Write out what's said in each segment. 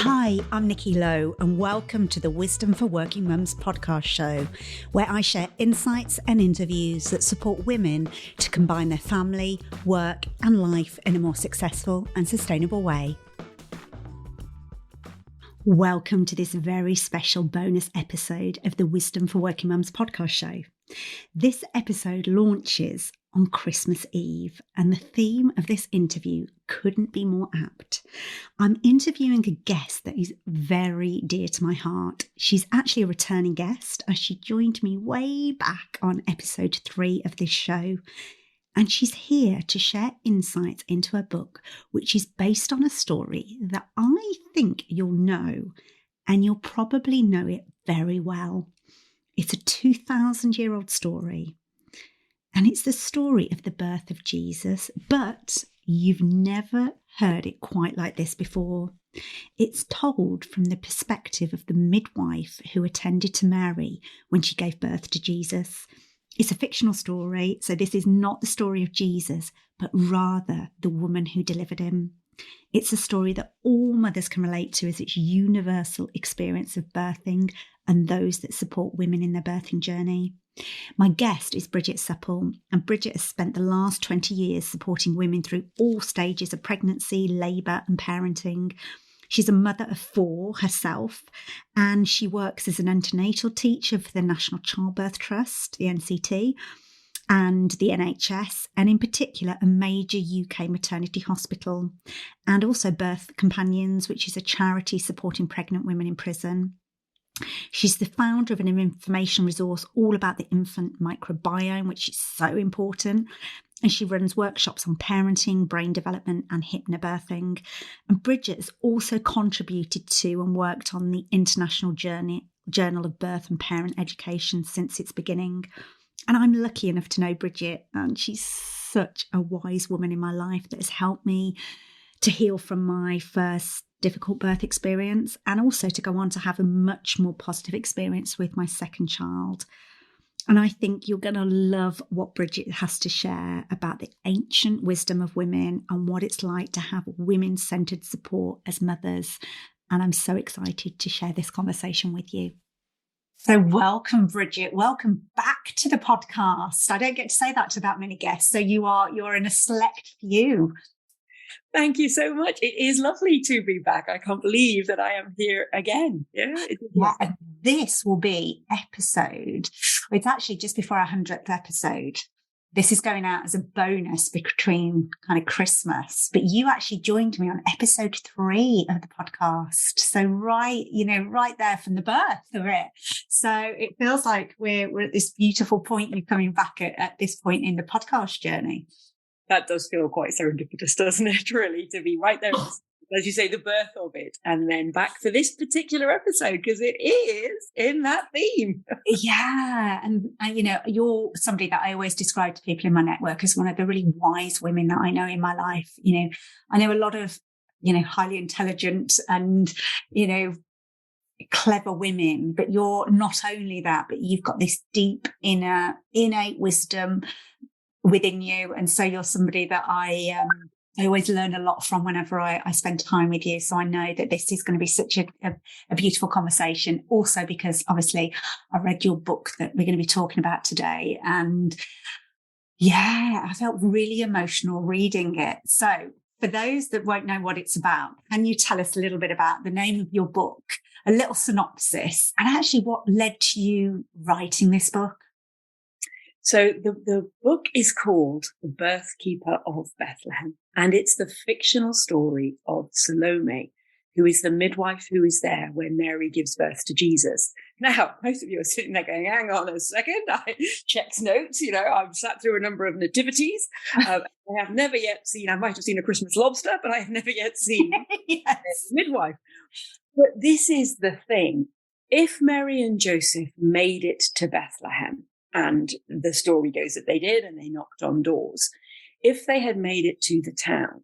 Hi, I'm Nikki Lowe, and welcome to the Wisdom for Working Mums podcast show, where I share insights and interviews that support women to combine their family, work, and life in a more successful and sustainable way. Welcome to this very special bonus episode of the Wisdom for Working Mums podcast show. This episode launches on Christmas Eve, and the theme of this interview couldn't be more apt. I'm interviewing a guest that is very dear to my heart. She's actually a returning guest, as she joined me way back on episode 3 of this show. And she's here to share insights into her book, which is based on a story that I think you'll know, and you'll probably know it very well. It's a 2,000-year-old story, and it's the story of the birth of Jesus, but you've never heard it quite like this before. It's told from the perspective of the midwife who attended to Mary when she gave birth to Jesus. It's a fictional story, so this is not the story of Jesus, but rather the woman who delivered him. It's a story that all mothers can relate to, as its universal experience of birthing and those that support women in their birthing journey. My guest is Bridget Supple, and Bridget has spent the last 20 years supporting women through all stages of pregnancy, labour and parenting. She's a mother of 4 herself, and she works as an antenatal teacher for the National Childbirth Trust, the NCT, and the NHS, and in particular a major UK maternity hospital, and also Birth Companions, which is a charity supporting pregnant women in prison. She's the founder of an information resource all about the infant microbiome, which is so important. And she runs workshops on parenting, brain development and hypnobirthing. And Bridget has also contributed to and worked on the International Journal of Birth and Parent Education since its beginning. And I'm lucky enough to know Bridget, and she's such a wise woman in my life that has helped me to heal from my first difficult birth experience, and also to go on to have a much more positive experience with my second child. And I think you're going to love what Bridget has to share about the ancient wisdom of women and what it's like to have women-centered support as mothers. And I'm so excited to share this conversation with you. So welcome, Bridget. Welcome back to the podcast. I don't get to say that to that many guests. So you're in a select few. Thank you so much. It is lovely to be back. I can't believe that I am here again. Yeah, and this will be it's actually just before our 100th episode. This is going out as a bonus between kind of Christmas, but you actually joined me on episode 3 of the podcast. So right there from the birth of it. So it feels like we're at this beautiful point. You're coming back at this point in the podcast journey. That does feel quite serendipitous, doesn't it, really, to be right there, as you say, the birth of it, and then back for this particular episode, because it is in that theme. Yeah. And you're somebody that I always describe to people in my network as one of the really wise women that I know in my life. I know a lot of, highly intelligent and, clever women, but you're not only that, but you've got this deep innate wisdom within you. And so you're somebody that I always learn a lot from whenever I spend time with you. So I know that this is going to be such a beautiful conversation. Also, because obviously I read your book that we're going to be talking about today. And yeah, I felt really emotional reading it. So for those that won't know what it's about, can you tell us a little bit about the name of your book, a little synopsis, and actually what led to you writing this book? So the book is called The Birthkeeper of Bethlehem, and it's the fictional story of Salome, who is the midwife who is there when Mary gives birth to Jesus. Now, most of you are sitting there going, hang on a second, I checked notes, I've sat through a number of nativities. I have never yet seen, I might have seen a Christmas lobster, but I have never yet seen yes. a midwife. But this is the thing. If Mary and Joseph made it to Bethlehem, and the story goes that they did, and they knocked on doors, if they had made it to the town,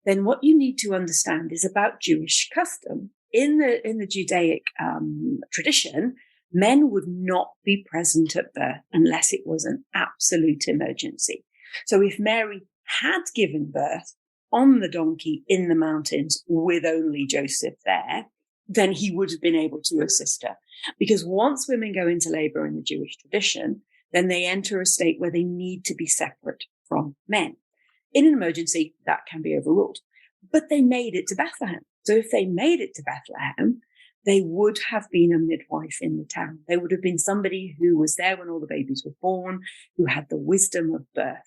then what you need to understand is about Jewish custom. In the Judaic tradition, men would not be present at birth unless it was an absolute emergency. So if Mary had given birth on the donkey in the mountains with only Joseph there, then he would have been able to assist her. Because once women go into labor in the Jewish tradition, then they enter a state where they need to be separate from men. In an emergency, that can be overruled. But they made it to Bethlehem. So if they made it to Bethlehem, they would have been a midwife in the town. They would have been somebody who was there when all the babies were born, who had the wisdom of birth.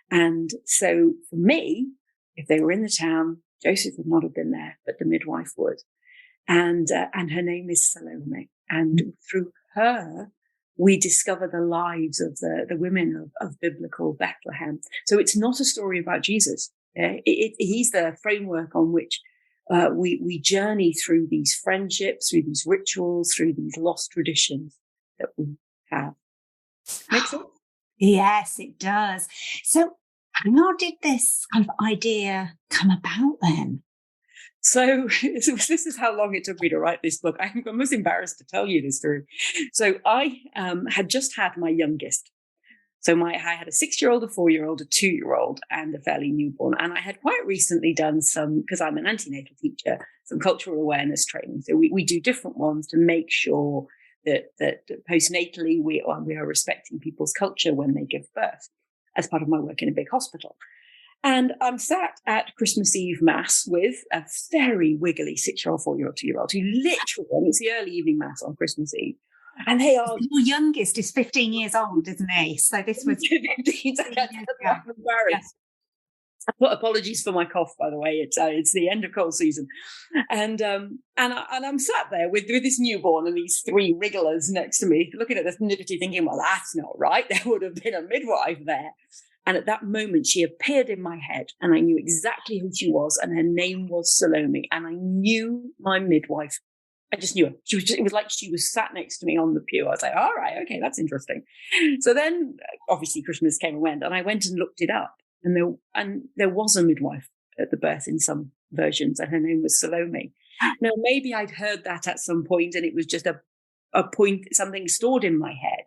And so for me, if they were in the town, Joseph would not have been there, but the midwife would. And her name is Salome. And through her, we discover the lives of the women of biblical Bethlehem. So it's not a story about Jesus. He's the framework on which we journey through these friendships, through these rituals, through these lost traditions that we have. Make sense? Yes, it does. So how did this kind of idea come about then? So this is how long it took me to write this book. I'm almost embarrassed to tell you this story. So I had just had my youngest. So I had a 6-year-old, a 4-year-old, a 2-year-old, and a fairly newborn. And I had quite recently done some, because I'm an antenatal teacher, some cultural awareness training. So we do different ones to make sure that postnatally we are respecting people's culture when they give birth, as part of my work in a big hospital. And I'm sat at Christmas Eve Mass with a very wiggly 6-year-old, 4-year-old, 2-year-old who literally, it's the early evening Mass on Christmas Eve. And they are... Your youngest is 15 years old, isn't he? So this was... I'm embarrassed. Apologies for my cough, by the way. It's the end of cold season. And I'm sat there with this newborn and these 3 wrigglers next to me, looking at this nativity thinking, well, that's not right. There would have been a midwife there. And at that moment, she appeared in my head and I knew exactly who she was. And her name was Salome. And I knew my midwife. I just knew her. It was like she was sat next to me on the pew. I was like, all right, okay, that's interesting. So then obviously Christmas came and went and I went and looked it up. And there was a midwife at the birth in some versions and her name was Salome. Now, maybe I'd heard that at some point and it was just a point, something stored in my head.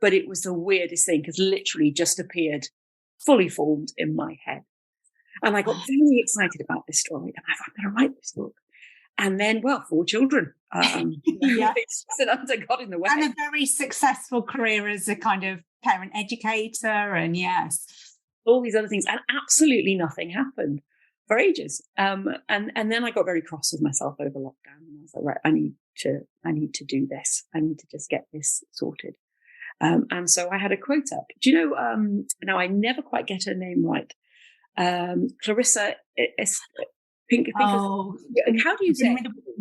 But it was the weirdest thing because literally just appeared fully formed in my head. And I got very excited about this story. And I thought, I'm going to write this book. And then, 4 children. It's got in the way. And a very successful career as a kind of parent educator. And yes. All these other things. And absolutely nothing happened for ages. And then I got very cross with myself over lockdown. And I was like, right, I need to do this. I need to just get this sorted. And so I had a quote up. Do you know, now I never quite get her name right. Clarissa how do you say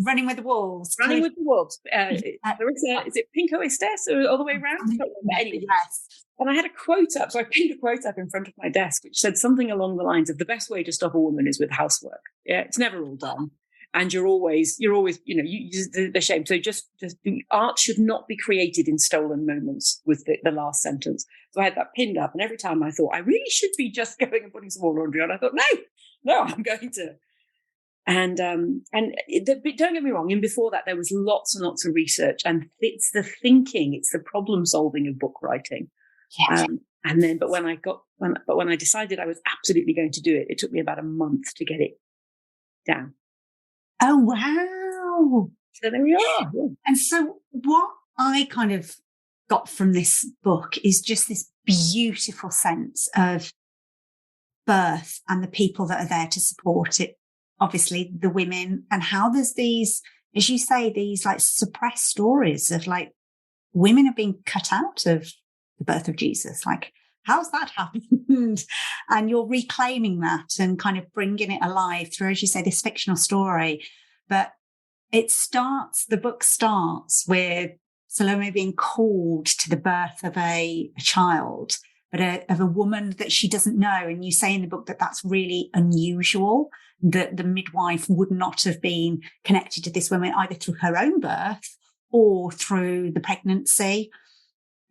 Running with the Wolves? Running with the Wolves. Clarissa, is it Pinko Estes or all the way around? Anyway. Yes. And I had a quote up. So I pinned a quote up in front of my desk, which said something along the lines of the best way to stop a woman is with housework. Yeah. It's never all done. And you're always, the shame. So just the art should not be created in stolen moments was the last sentence. So I had that pinned up. And every time I thought I really should be just going and putting some more laundry on, I thought, no, I'm going to. And don't get me wrong. And before that, there was lots and lots of research and it's the thinking, it's the problem solving of book writing. Yes. But when I decided I was absolutely going to do it, it took me about a month to get it down. Oh, wow. So there we are. Yeah. And so what I kind of got from this book is just this beautiful sense of birth and the people that are there to support it. Obviously, the women and how there's these, as you say, these like suppressed stories of like women are being cut out of the birth of Jesus. Like, how's that happened? And you're reclaiming that and kind of bringing it alive through, as you say, this fictional story. But the book starts with Salome being called to the birth of a child, but of a woman that she doesn't know. And you say in the book that that's really unusual, that the midwife would not have been connected to this woman either through her own birth or through the pregnancy.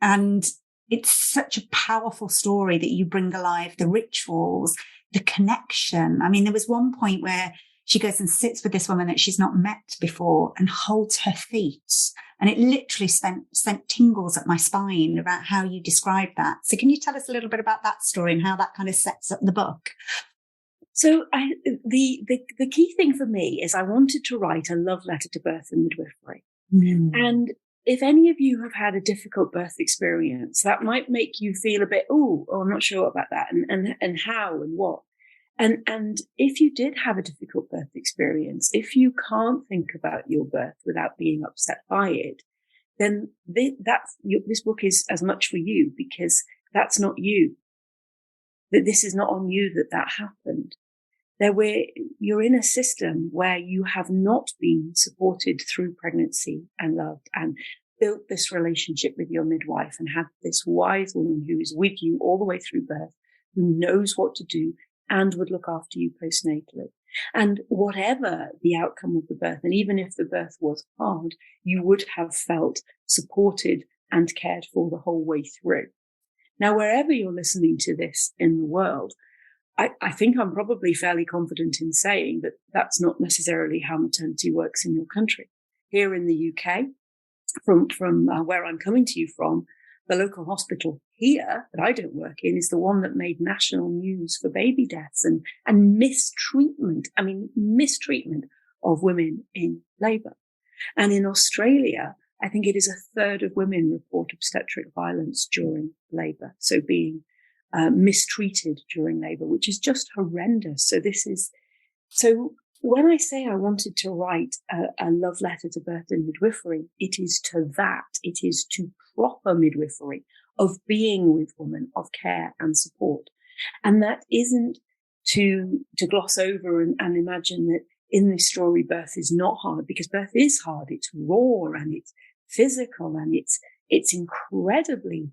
And it's such a powerful story that you bring alive the rituals, the connection. I mean, there was one point where she goes and sits with this woman that she's not met before and holds her feet. And it literally sent tingles up my spine about how you described that. So can you tell us a little bit about that story and how that kind of sets up the book? So the key thing for me is I wanted to write a love letter to birth and midwifery. And if any of you have had a difficult birth experience, that might make you feel a bit, oh, I'm not sure about that, and how and what. And if you did have a difficult birth experience, if you can't think about your birth without being upset by it, then this book is as much for you, because that's not you. That this is not on you that happened. You're in a system where you have not been supported through pregnancy and loved and built this relationship with your midwife and had this wise woman who is with you all the way through birth, who knows what to do and would look after you postnatally. And whatever the outcome of the birth, and even if the birth was hard, you would have felt supported and cared for the whole way through. Now, wherever you're listening to this in the world, I think I'm probably fairly confident in saying that that's not necessarily how maternity works in your country. Here in the UK, from where I'm coming to you from, the local hospital here that I don't work in is the one that made national news for baby deaths and mistreatment. I mean, mistreatment of women in labour. And in Australia, I think it is a third of women report obstetric violence during labour. So being mistreated during labour, which is just horrendous. So when I say I wanted to write a love letter to birth and midwifery, it is to that. It is to proper midwifery, of being with women, of care and support. And that isn't to gloss over and imagine that in this story, birth is not hard, because birth is hard. It's raw and it's physical and it's incredibly.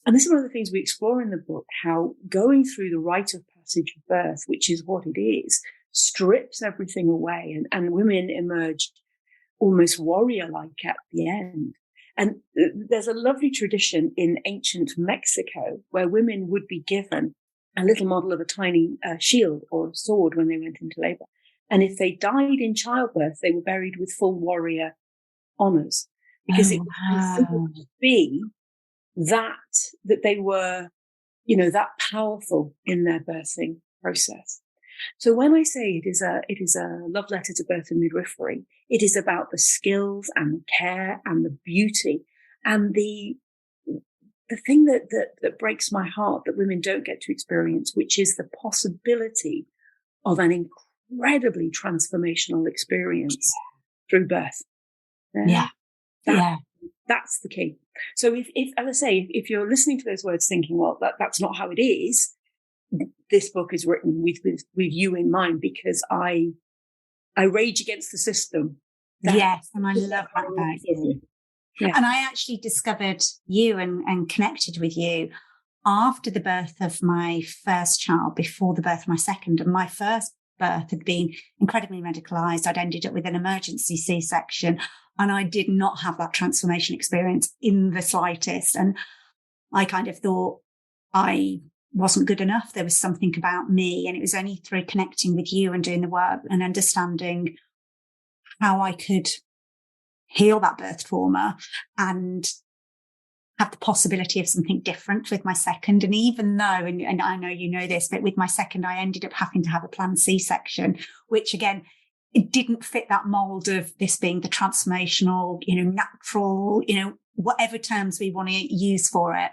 And this is one of the things we explore in the book, how going through the rite of passage of birth, which is what it is, strips everything away, and women emerge almost warrior-like at the end. And there's a lovely tradition in ancient Mexico where women would be given a little model of a tiny shield or a sword when they went into labor. And if they died in childbirth, they were buried with full warrior honors, because it was considered to be that they were, that powerful in their birthing process. So when I say it is a love letter to birth and midwifery, it is about the skills and the care and the beauty and the thing that breaks my heart that women don't get to experience, which is the possibility of an incredibly transformational experience through birth. That's the key. So if as I say, if you're listening to those words thinking, well, that's not how it is, this book is written with you in mind, because I rage against the system. Yes, and I love that about you. Yeah. And I actually discovered you and connected with you after the birth of my first child, before the birth of my second. And my first birth had been incredibly medicalised. I'd ended up with an emergency C-section, and I did not have that transformation experience in the slightest. And I kind of thought I wasn't good enough. There was something about me, and it was only through connecting with you and doing the work and understanding how I could heal that birth trauma and have the possibility of something different with my second. And even though, and I know you know this, but with my second, I ended up having to have a planned C-section, which again, it didn't fit that mold of this being the transformational, natural, whatever terms we want to use for it.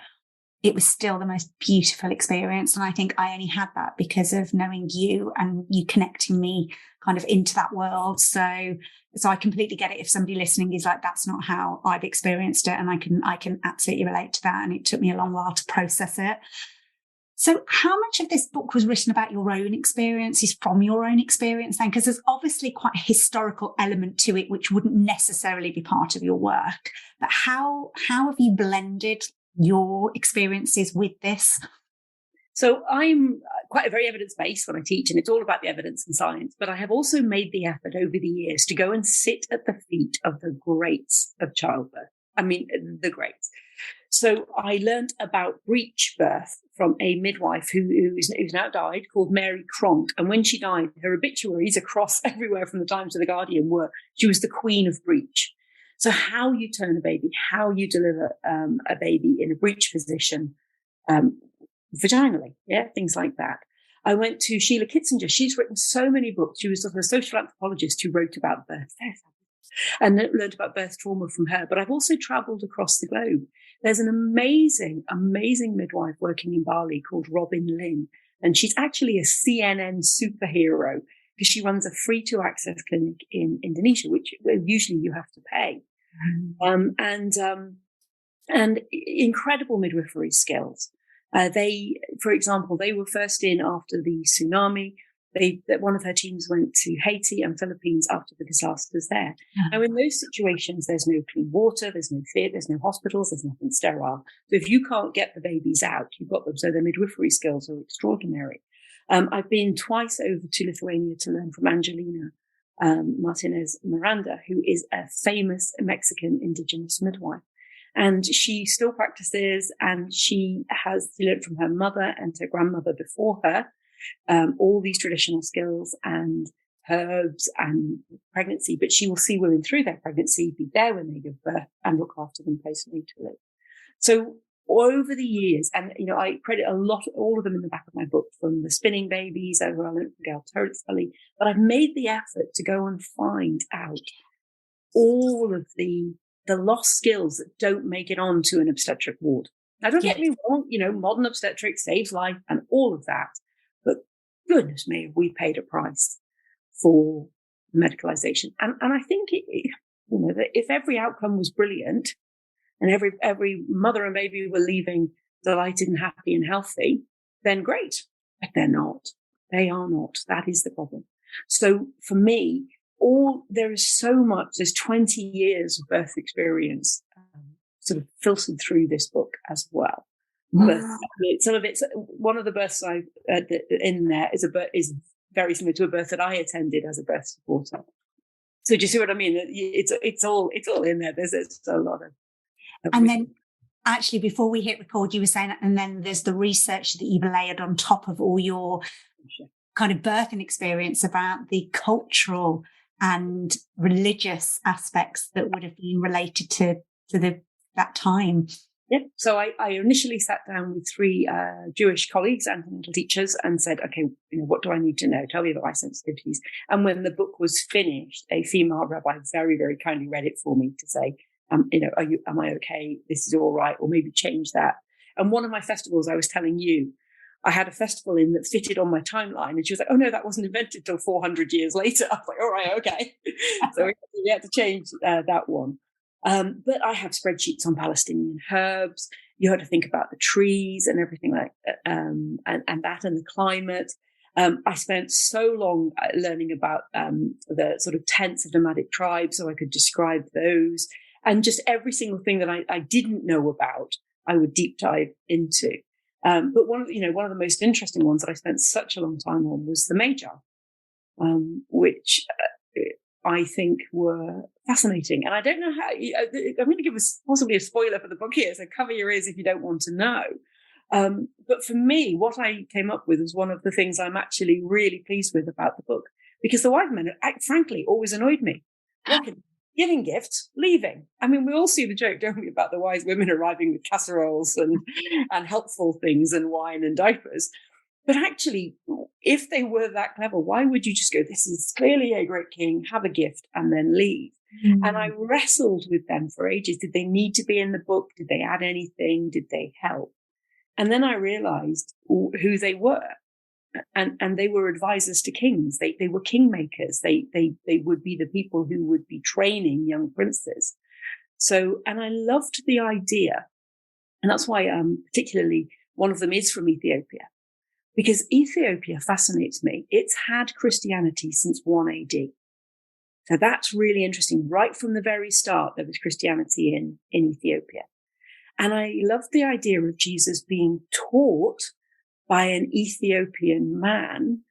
It was still the most beautiful experience. And I think I only had that because of knowing you and you connecting me kind of into that world. So I completely get it if somebody listening is like, that's not how I've experienced it. And I can absolutely relate to that. And it took me a long while to process it. So how much of this book was written about your own experiences, from your own experience then? Because there's obviously quite a historical element to it, which wouldn't necessarily be part of your work. But how have you blended your experiences with this? So I'm quite a very evidence-based when I teach, and it's all about the evidence and science. But I have also made the effort over the years to go and sit at the feet of the greats of childbirth. I mean, the greats. So I learned about breech birth from a midwife who's now died, called Mary Cronk. And when she died, her obituaries across everywhere from the Times to the Guardian were, she was the queen of breech. So how you turn a baby, how you deliver a baby in a breech position, vaginally, things like that. I went to Sheila Kitzinger. She's written so many books. She was a social anthropologist who wrote about birth and learned about birth trauma from her. But I've also traveled across the globe. There's an amazing, amazing midwife working in Bali called Robin Lin. And she's actually a CNN superhero because she runs a free to access clinic in Indonesia, which usually you have to pay. And incredible midwifery skills. For example, they were first in after the tsunami. One of her teams went to Haiti and Philippines after the disasters there. Now, in those situations, there's no clean water, there's no feed, there's no hospitals, there's nothing sterile. So if you can't get the babies out, you've got them. So their midwifery skills are extraordinary. I've been twice over to Lithuania to learn from Angelina Martinez Miranda, who is a famous Mexican indigenous midwife. And she still practices, and she learned from her mother and her grandmother before her all these traditional skills and herbs and pregnancy. But she will see women through their pregnancy, be there when they give birth, and look after them postnatally. So over the years, and I credit all of them in the back of my book, from the spinning babies over I learned from Gail Turret-Scully, but I've made the effort to go and find out all of the lost skills that don't make it onto an obstetric ward. Now, don't get me wrong, modern obstetrics saves life and all of that. But goodness me, have we paid a price for medicalization. And I think, that if every outcome was brilliant and every mother and baby were leaving delighted and happy and healthy, then great. But they're not. They are not. That is the problem. So for me, there is so much, there's 20 years of birth experience sort of filtered through this book as well. But one of the births in there is very similar to a birth that I attended as a birth supporter. So do you see what I mean? It's all in there. There's a lot of and then actually before we hit record, you were saying, and then there's the research that you've layered on top of all your kind of birthing experience about the cultural and religious aspects that would have been related to that time. Yeah. So I initially sat down with 3 Jewish colleagues, antenatal teachers, and said, okay, what do I need to know? Tell me about my sensitivities. And when the book was finished, a female rabbi very, very kindly read it for me to say, am I okay? This is all right, or maybe change that. And one of my festivals, I was telling you, I had a festival in that fitted on my timeline, and she was like, oh no, that wasn't invented till 400 years later. I was like, all right, okay. So we had to change that one. But I have spreadsheets on Palestinian herbs. You had to think about the trees and everything like that, and that and the climate. I spent so long learning about the sort of tents of nomadic tribes, so I could describe those, and just every single thing that I didn't know about, I would deep dive into. But one of the most interesting ones that I spent such a long time on was the Magi, which I think were fascinating. And I don't know how, I'm going to give us possibly a spoiler for the book here, so cover your ears if you don't want to know. But for me, what I came up with was one of the things I'm actually really pleased with about the book, because the wise men, frankly, always annoyed me. Giving gifts, leaving. I mean, we all see the joke, don't we, about the wise women arriving with casseroles and helpful things and wine and diapers. But actually, if they were that clever, why would you just go, this is clearly a great king, have a gift, and then leave? Mm. And I wrestled with them for ages. Did they need to be in the book? Did they add anything? Did they help? And then I realized who they were. And they were advisors to kings. They were kingmakers. They would be the people who would be training young princes. So, and I loved the idea. And that's why, particularly one of them is from Ethiopia, because Ethiopia fascinates me. It's had Christianity since 1 AD. So that's really interesting. Right from the very start, there was Christianity in Ethiopia. And I loved the idea of Jesus being taught by an Ethiopian man,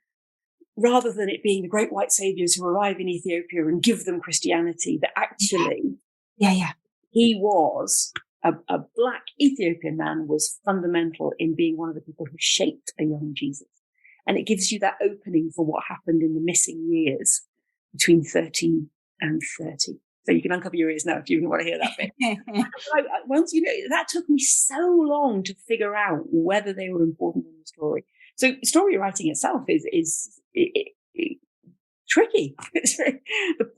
rather than it being the great white saviors who arrive in Ethiopia and give them Christianity, that actually he was a black Ethiopian man, was fundamental in being one of the people who shaped a young Jesus. And it gives you that opening for what happened in the missing years between 13 and 30. So you can uncover your ears now if you want to hear that bit. Once that took me so long to figure out whether they were important in the story. So story writing itself is tricky.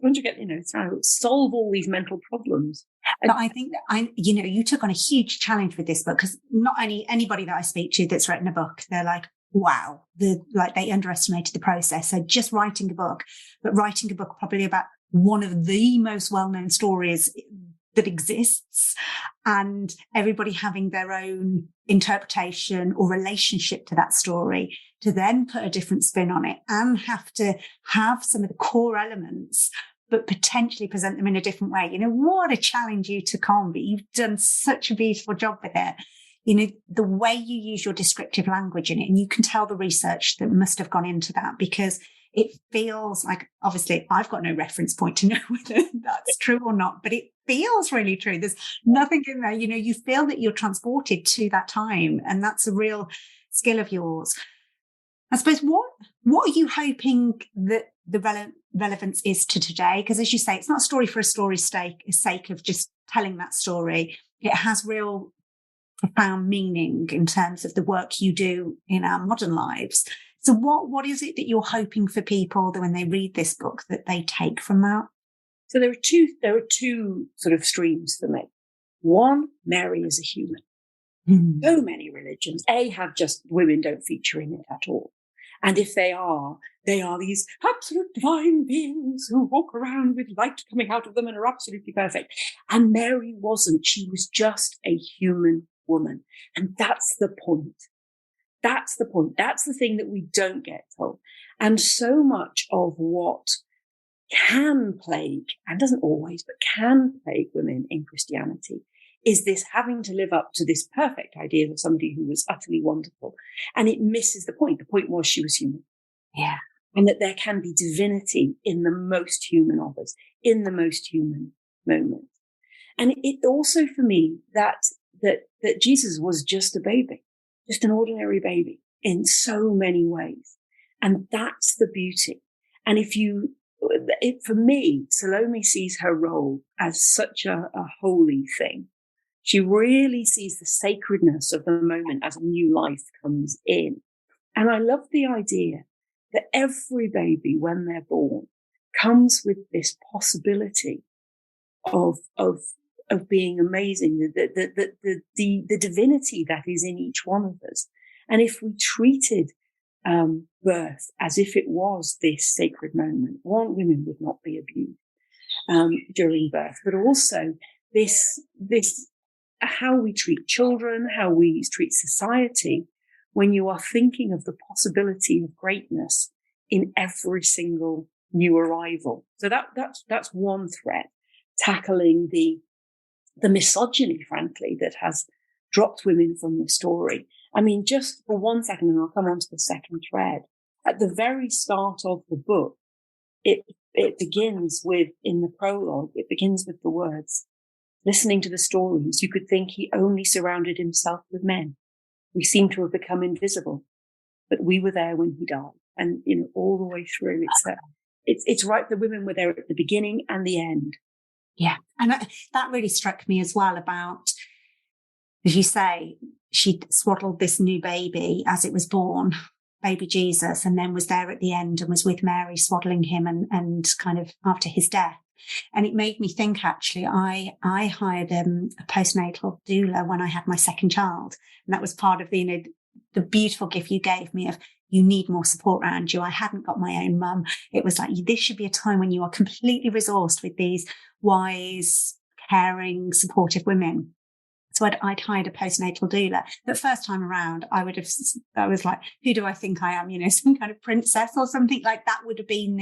Once you get, trying to solve all these mental problems. But I think that you took on a huge challenge with this book, because not only anybody that I speak to that's written a book, they're like, wow, they underestimated the process. So just writing a book, but writing a book probably about one of the most well-known stories that exists, and everybody having their own interpretation or relationship to that story, to then put a different spin on it and have to have some of the core elements, but potentially present them in a different way. What a challenge you took on, but you've done such a beautiful job with it. The way you use your descriptive language in it, and you can tell the research that must have gone into that, because it feels like, obviously I've got no reference point to know whether that's true or not, but it feels really true. There's nothing in there. You feel that you're transported to that time, and that's a real skill of yours. I suppose, what are you hoping that the relevance is to today? Because as you say, it's not a story for a story's sake of just telling that story. It has real profound meaning in terms of the work you do in our modern lives. So what is it that you're hoping for people that when they read this book that they take from that? So there are two sort of streams for me. One, Mary is a human. So many religions, have just women don't feature in it at all. And if they are these absolute divine beings who walk around with light coming out of them and are absolutely perfect. And Mary wasn't. She was just a human woman. And that's the point. That's the point. That's the thing that we don't get told. And so much of what can plague, and doesn't always, but can plague women in Christianity, is this having to live up to this perfect idea of somebody who was utterly wonderful. And it misses the point. The point was she was human. Yeah. And that there can be divinity in the most human of us, in the most human moment. And it also, for me, that Jesus was just a baby, just an ordinary baby in so many ways. And that's the beauty. And for me, Salome sees her role as such a holy thing. She really sees the sacredness of the moment as a new life comes in. And I love the idea that every baby, when they're born, comes with this possibility of being amazing, the divinity that is in each one of us. And if we treated birth as if it was this sacred moment, women would not be abused during birth, but also this how we treat children, how we treat society, when you are thinking of the possibility of greatness in every single new arrival. So that's one thread, tackling the misogyny, frankly, that has dropped women from the story. I mean, just for 1 second, and I'll come on to the second thread. At the very start of the book, it begins with, in the prologue, it begins with the words, listening to the stories, you could think he only surrounded himself with men. We seem to have become invisible, but we were there when he died. And, all the way through, it's right. The women were there at the beginning and the end. Yeah. And that really struck me as well about, as you say, she swaddled this new baby as it was born, baby Jesus, and then was there at the end and was with Mary swaddling him and kind of after his death. And it made me think, actually, I hired a postnatal doula when I had my second child. And that was part of the beautiful gift you gave me of, you need more support around you. I hadn't got my own mum. It was like, this should be a time when you are completely resourced with these wise, caring, supportive women. So I'd hired a postnatal doula. The first time around, I was like, who do I think I am? Some kind of princess or something like that would have been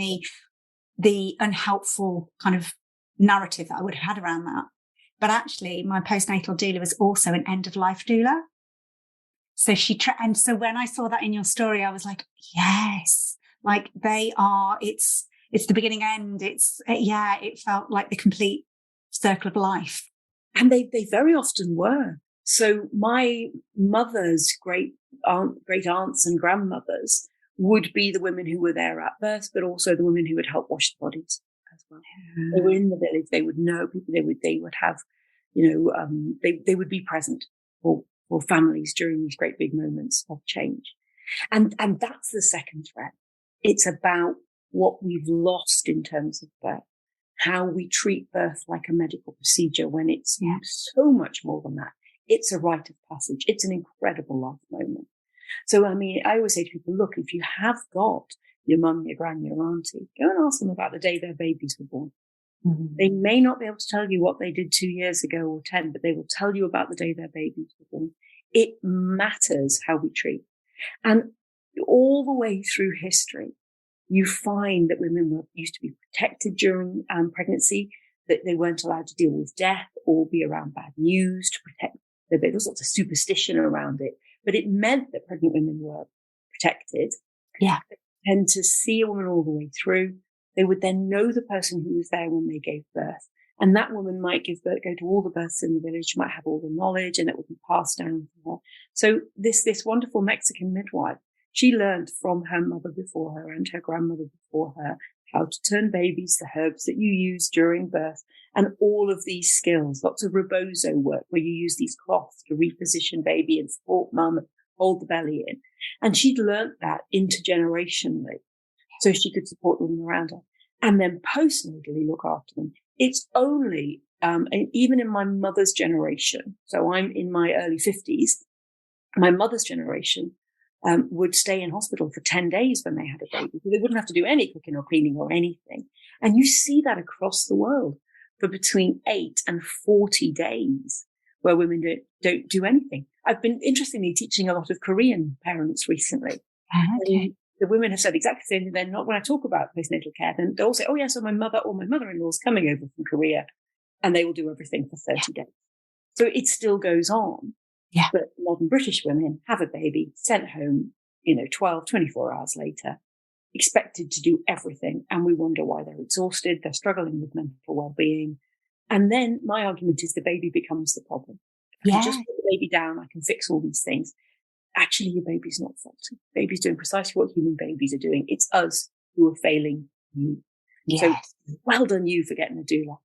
the unhelpful kind of narrative that I would have had around that. But actually, my postnatal doula was also an end of life doula. So and so when I saw that in your story, I was like, yes, like it's the beginning end. It felt like the complete circle of life. And they very often were. So my mother's great aunts and grandmothers would be the women who were there at birth, but also the women who would help wash the bodies as well. Mm. They were in the village. They would know people. They would have, they would be present for families during these great big moments of change. And that's the second thread. It's about what we've lost in terms of birth, how we treat birth like a medical procedure when it's so much more than that. It's a rite of passage. It's an incredible life moment. So, I mean, I always say to people, look, if you have got your mum, your gran, your auntie, go and ask them about the day their babies were born. Mm-hmm. They may not be able to tell you what they did 2 years ago or 10, but they will tell you about the day their babies were born. It matters how we treat. And all the way through history, you find that women used to be protected during pregnancy, that they weren't allowed to deal with death or be around bad news to protect their baby. There was lots of superstition around it, but it meant that pregnant women were protected. Yeah. They tend to see a woman all the way through. They would then know the person who was there when they gave birth. And that woman might give birth, go to all the births in the village, might have all the knowledge, and it would be passed down to her. So this wonderful Mexican midwife, she learned from her mother before her and her grandmother before her how to turn babies, the herbs that you use during birth, and all of these skills, lots of rebozo work where you use these cloths to reposition baby and support mum and hold the belly in. And she'd learnt that intergenerationally so she could support them around her and then postnatally look after them. It's only, even in my mother's generation, so I'm in my early 50s, my mother's generation would stay in hospital for 10 days when they had a baby. They wouldn't have to do any cooking or cleaning or anything. And you see that across the world for between 8 and 40 days where women don't do anything. I've been interestingly teaching a lot of Korean parents recently. Okay. The women have said exactly the same thing. They're not, when I talk about postnatal care, then they'll say, oh, yeah, so my mother or my mother-in-law is coming over from Korea and they will do everything for 30 days. So it still goes on. Yeah. But modern British women have a baby, sent home, 12, 24 hours later, expected to do everything. And we wonder why they're exhausted. They're struggling with mental well-being. And then my argument is the baby becomes the problem. If I just put the baby down, I can fix all these things. Actually, your baby's not faulty. Baby's doing precisely what human babies are doing. It's us who are failing you. Yes. So well done you for getting a doula.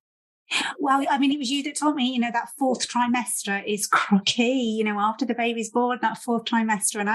Well, I mean, it was you that taught me, that fourth trimester is key, after the baby's born, that fourth trimester. And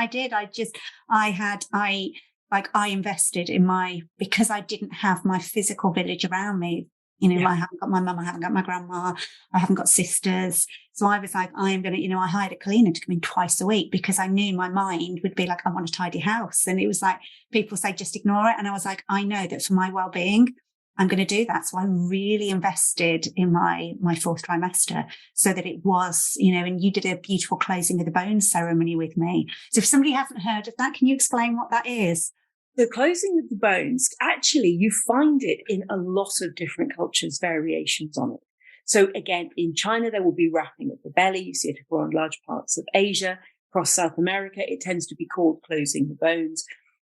I invested in because I didn't have my physical village around me. I haven't got my mum, I haven't got my grandma, I haven't got sisters. So I was like, I am going to, I hired a cleaner to come in twice a week because I knew my mind would be like, I want a tidy house. And it was like, people say, just ignore it. And I was like, I know that for my well-being, I'm going to do that. So I really invested in my fourth trimester so that it was, and you did a beautiful closing of the bones ceremony with me. So if somebody hasn't heard of that, can you explain what that is? The closing of the bones, actually, you find it in a lot of different cultures, variations on it. So again, in China, there will be wrapping of the belly. You see it across large parts of Asia. Across South America, it tends to be called closing the bones.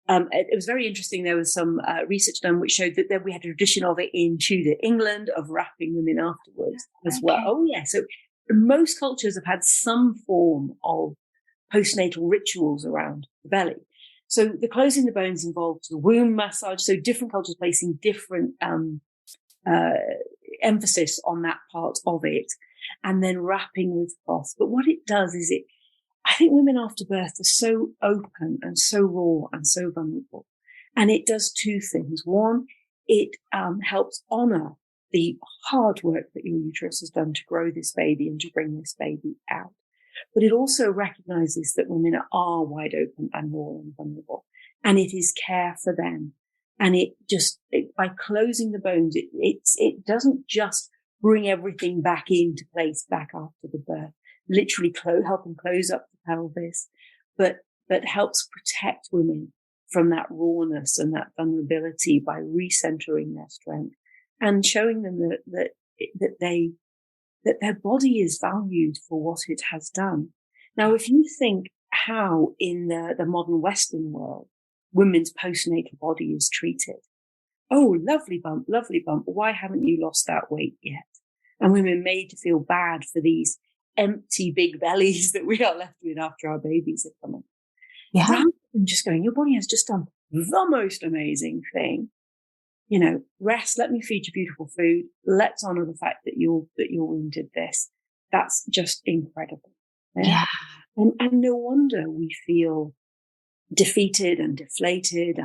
It was very interesting. There was some research done which showed that we had a tradition of it in Tudor England of wrapping them in afterwards as well. Oh, yeah. So most cultures have had some form of postnatal rituals around the belly. So the closing the bones involved the womb massage. So different cultures placing different emphasis on that part of it, and then wrapping with cloth. But what it does is I think women after birth are so open and so raw and so vulnerable. And it does two things. One, it helps honor the hard work that your uterus has done to grow this baby and to bring this baby out. But it also recognizes that women are wide open and raw and vulnerable. And it is care for them. And by closing the bones, it doesn't just bring everything back into place back after the birth, literally help them close up the pelvis, but helps protect women from that rawness and that vulnerability by recentering their strength and showing them that their body is valued for what it has done. Now, if you think how in the modern Western world, women's postnatal body is treated. Oh, lovely bump. Why haven't you lost that weight yet? And women made to feel bad for these empty big bellies that we are left with after our babies have come in. Yeah. Rather than just going, your body has just done the most amazing thing. Rest, let me feed you beautiful food. Let's honor the fact that your womb did this. That's just incredible. Yeah. And no wonder we feel defeated and deflated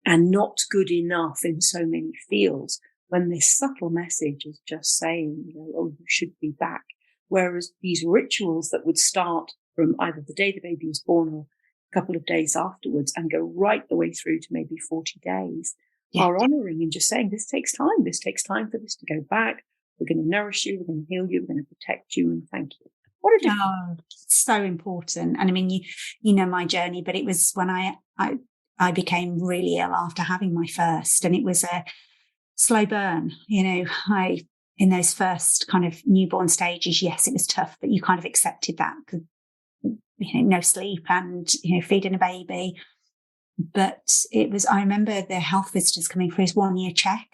and not good enough in so many fields, when this subtle message is just saying, oh, you should be back. Whereas these rituals that would start from either the day the baby was born or a couple of days afterwards and go right the way through to maybe 40 days are honouring and just saying, this takes time. This takes time for this to go back. We're going to nourish you. We're going to heal you. We're going to protect you, and thank you. What a difference. Oh, so important. And I mean, you know my journey, but it was when I became really ill after having my first, and it was a slow burn. In those first kind of newborn stages, yes, it was tough, but you kind of accepted that because, no sleep and, feeding a baby. But I remember the health visitors coming for his 1 year check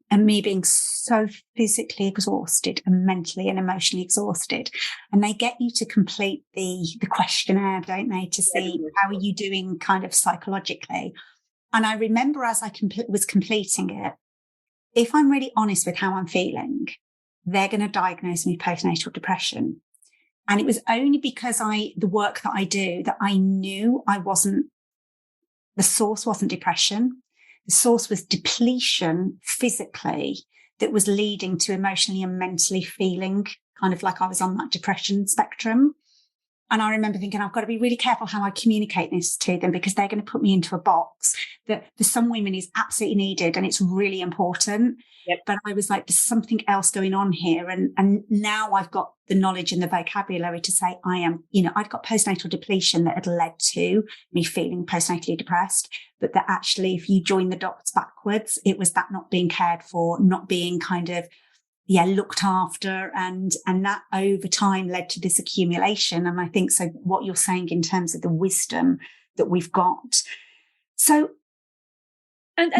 and me being so physically exhausted and mentally and emotionally exhausted. And they get you to complete the questionnaire, don't they, to see how are you doing kind of psychologically. And I remember as I was completing it, if I'm really honest with how I'm feeling, they're going to diagnose me with postnatal depression. And it was only because the work that I do, that I knew the source wasn't depression. The source was depletion physically that was leading to emotionally and mentally feeling kind of like I was on that depression spectrum. And I remember thinking, I've got to be really careful how I communicate this to them, because they're going to put me into a box that for some women is absolutely needed and it's really important. Yep. But I was like, there's something else going on here. And now I've got the knowledge and the vocabulary to say I'd got postnatal depletion that had led to me feeling postnatally depressed, but that actually if you join the dots backwards, it was that not being cared for, not being kind of looked after, and that over time led to this accumulation. And I think so what you're saying in terms of the wisdom that we've got. So and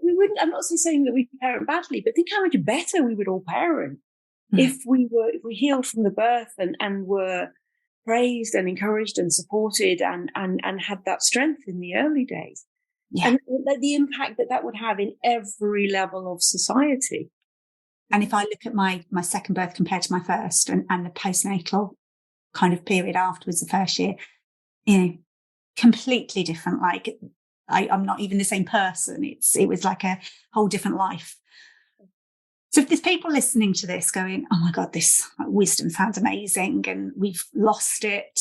we wouldn't, I'm not saying that we parent badly, but think how much better we would all parent if we healed from the birth and were praised and encouraged and supported and had that strength in the early days. And the impact that would have in every level of society. And if I look at my second birth compared to my first and the postnatal kind of period afterwards, the first year, completely different. Like I'm not even the same person. It was like a whole different life. So if there's people listening to this going, oh my God, this wisdom sounds amazing and we've lost it,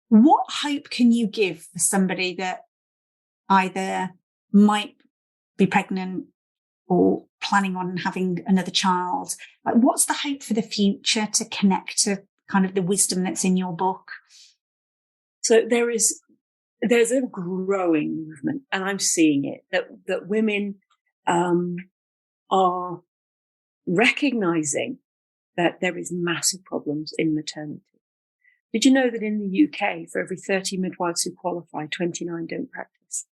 what hope can you give for somebody that either might be pregnant or planning on having another child? Like, what's the hope for the future to connect to kind of the wisdom that's in your book? So there's a growing movement, and I'm seeing it, that women are recognizing that there is massive problems in maternity. Did you know that in the UK, for every 30 midwives who qualify, 29 don't practice?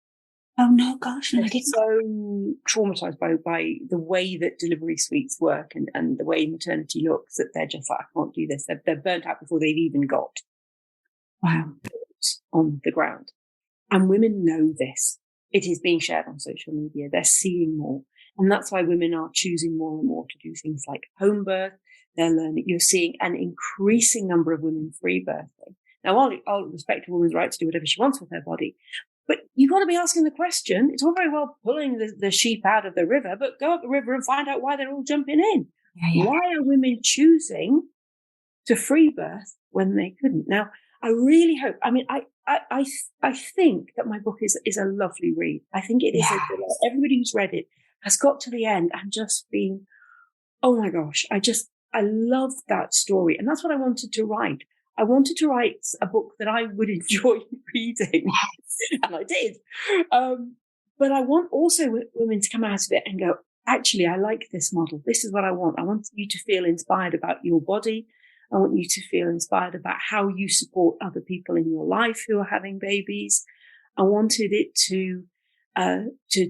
Oh no, gosh, no, I didn't. So traumatized by the way that delivery suites work and the way maternity looks that they're just like, I can't do this. They're burnt out before they've even got on the ground. And women know this. It is being shared on social media. They're seeing more. And that's why women are choosing more and more to do things like home birth. They're learning. You're seeing an increasing number of women free birthing. Now, I'll respect a woman's right to do whatever she wants with her body. But you've got to be asking the question. It's all very well pulling the sheep out of the river, but go up the river and find out why they're all jumping in. Yeah. Why are women choosing to free birth when they couldn't? Now, I really hope, I think that my book is a lovely read. I think it is. Everybody who's read it has got to the end and just been, oh my gosh, I love that story. And that's what I wanted to write. I wanted to write a book that I would enjoy reading, and I did. But I want also women to come out of it and go, actually, I like this model. This is what I want. I want you to feel inspired about your body. I want you to feel inspired about how you support other people in your life who are having babies. I wanted it to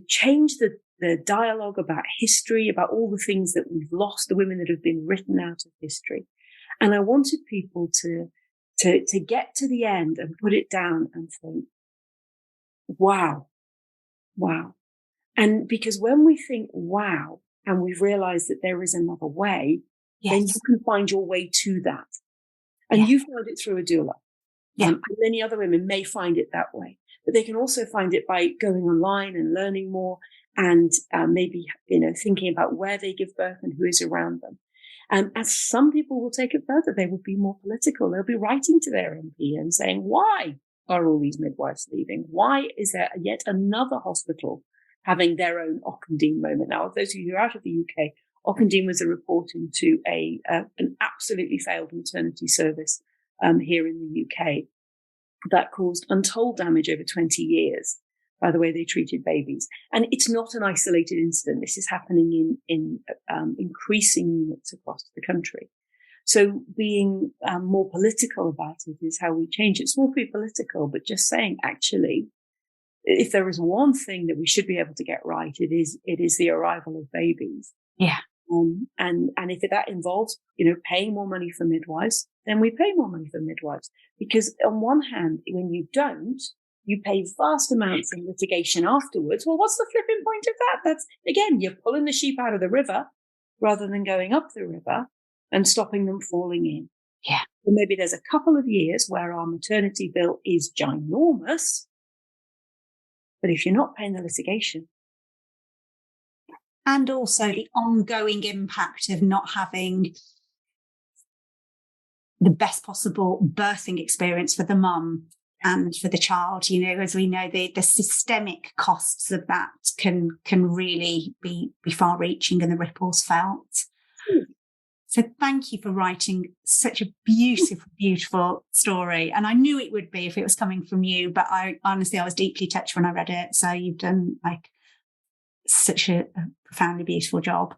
change the dialogue about history, about all the things that we've lost, the women that have been written out of history. And I wanted people to get to the end and put it down and think, wow. And because when we think, wow, and we've realized that there is another way, then you can find your way to that. And you found it through a doula. Yeah. And many other women may find it that way, but they can also find it by going online and learning more and maybe, thinking about where they give birth and who is around them. As some people will take it further, they will be more political. They'll be writing to their MP and saying, why are all these midwives leaving? Why is there yet another hospital having their own Ockendene moment? Now, those of you who are out of the UK, Ockendene was a report into an absolutely failed maternity service here in the UK that caused untold damage over 20 years by the way they treated babies. And it's not an isolated incident. This is happening in increasing units across the country. So being more political about it is how we change it. It's not be political, but just saying, actually, if there is one thing that we should be able to get right, it is the arrival of babies. Yeah. And if that involves, paying more money for midwives, then we pay more money for midwives. Because on one hand, when you don't, you pay vast amounts in litigation afterwards. Well, what's the flipping point of that? That's, again, you're pulling the sheep out of the river rather than going up the river and stopping them falling in. Yeah. Or maybe there's a couple of years where our maternity bill is ginormous, but if you're not paying the litigation. And also the ongoing impact of not having the best possible birthing experience for the mum and for the child. As we know, the systemic costs of that can really be far reaching and the ripples felt. So thank you for writing such a beautiful, beautiful story. And I knew it would be if it was coming from you, but I was deeply touched when I read it. So you've done such a profoundly beautiful job.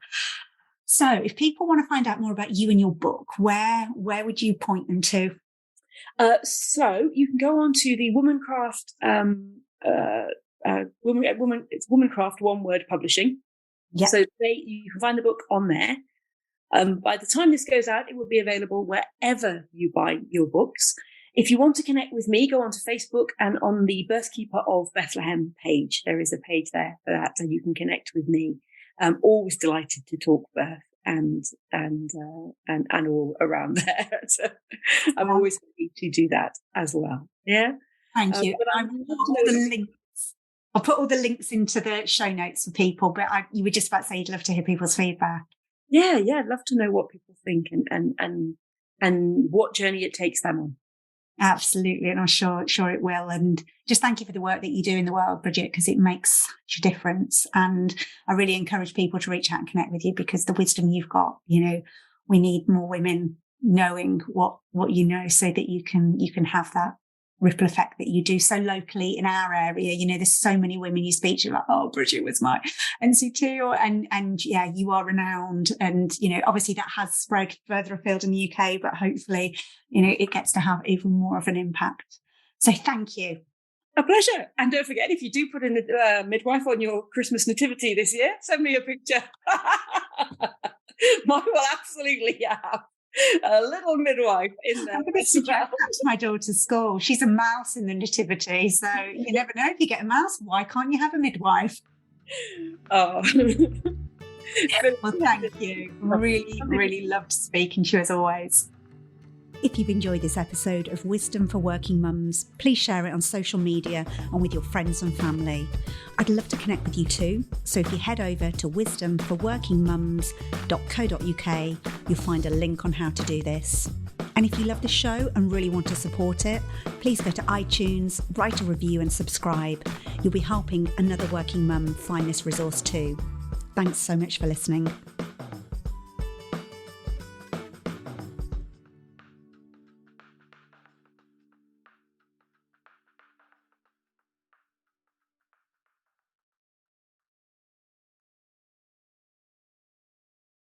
So if people want to find out more about you and your book, where would you point them to? So you can go on to the Womancraft, it's Womancraft One Word Publishing. Yeah. So you can find the book on there. By the time this goes out, it will be available wherever you buy your books. If you want to connect with me, go onto Facebook and on the Birthkeeper of Bethlehem page. There is a page there for that, and you can connect with me. I'm always delighted to talk birth and all around there. So I'm always happy to do that as well. Yeah. Thank you. I'll put all the links into the show notes for people, but you were just about to say you'd love to hear people's feedback. Yeah. I'd love to know what people think and what journey it takes them on. Absolutely. And I'm sure it will. And just thank you for the work that you do in the world, Bridget, because it makes such a difference. And I really encourage people to reach out and connect with you because the wisdom you've got, we need more women knowing what you know so that you can have that ripple effect that you do so locally in our area. There's so many women you speak to like, oh, Bridget was my NCT and yeah, you are renowned. And, obviously that has spread further afield in the UK, but hopefully, it gets to have even more of an impact. So thank you. A pleasure. And don't forget, if you do put in the midwife on your Christmas nativity this year, send me a picture. Mine will absolutely have a little midwife in there. I'm going to suggest that to my daughter's school. She's a mouse in the nativity, so you never know. If you get a mouse, why can't you have a midwife? Oh. Well, thank you. Really, really loved speaking to you as always. If you've enjoyed this episode of Wisdom for Working Mums, please share it on social media and with your friends and family. I'd love to connect with you too, so if you head over to wisdomforworkingmums.co.uk, you'll find a link on how to do this. And if you love the show and really want to support it, please go to iTunes, write a review and subscribe. You'll be helping another working mum find this resource too. Thanks so much for listening.